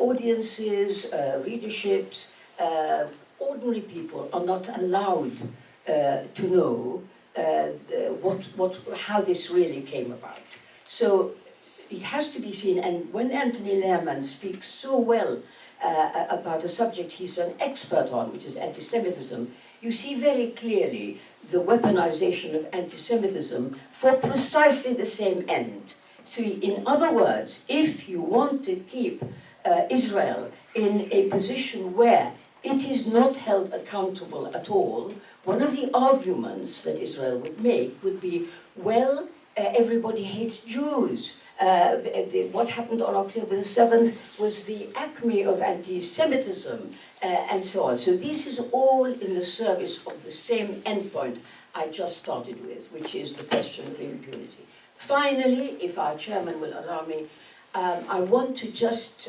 audiences, readerships, ordinary people are not allowed to know how this really came about. So it has to be seen, and when Anthony Lehrman speaks so well about a subject he's an expert on, which is anti-Semitism, you see very clearly the weaponization of anti-Semitism for precisely the same end. So in other words, if you want to keep Israel in a position where it is not held accountable at all, one of the arguments that Israel would make would be, well, everybody hates Jews. What happened on October the 7th was the acme of anti-Semitism, and so on. So this is all in the service of the same endpoint I just started with, which is the question of impunity. Finally, if our chairman will allow me, I want to just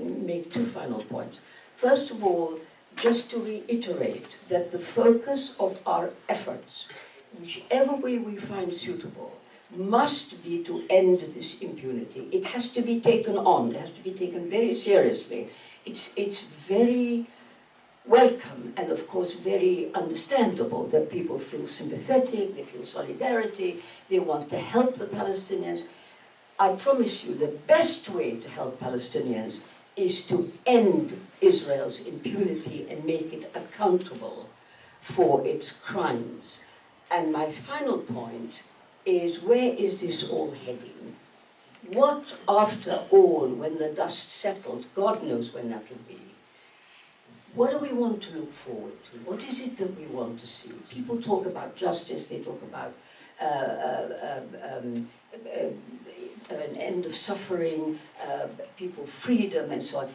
make two final points. First of all, just to reiterate that the focus of our efforts, whichever way we find suitable, must be to end this impunity. It has to be taken on, it has to be taken very seriously. It's very welcome and of course very understandable that people feel sympathetic, they feel solidarity, they want to help the Palestinians. I promise you the best way to help Palestinians is to end Israel's impunity and make it accountable for its crimes. And my final point is, where is this all heading? What, after all, when the dust settles, God knows when that will be, what do we want to look forward to? What is it that we want to see? People talk about justice, they talk about an end of suffering, people freedom and so on.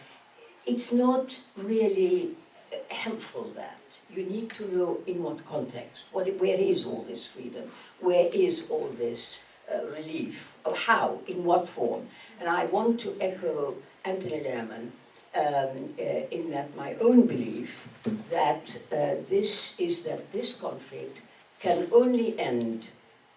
It's not really helpful that. You need to know in what context, where is all this freedom, where is all this relief, or how, in what form. And I want to echo Anthony Lehrman in that my own belief that this conflict can only end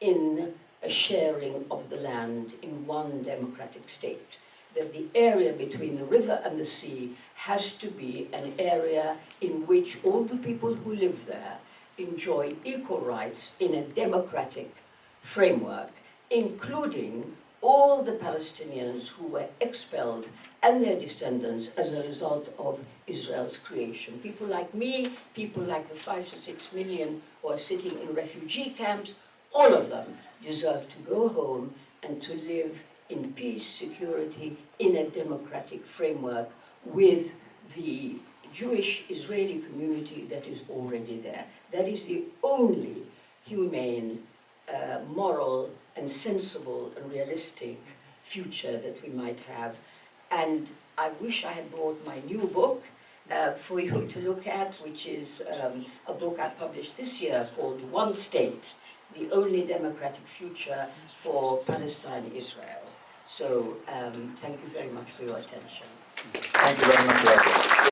in a sharing of the land in one democratic state. That the area between the river and the sea has to be an area in which all the people who live there enjoy equal rights in a democratic framework, including all the Palestinians who were expelled and their descendants as a result of Israel's creation. People like me, people like the 5 to 6 million who are sitting in refugee camps, all of them deserve to go home and to live in peace, security, in a democratic framework with the Jewish Israeli community that is already there. That is the only humane, moral, and sensible and realistic future that we might have. And I wish I had brought my new book for you to look at, which is a book I published this year called One State, the Only Democratic Future for Palestine-Israel. So thank you very much for your attention. Thank you very much, Ghada.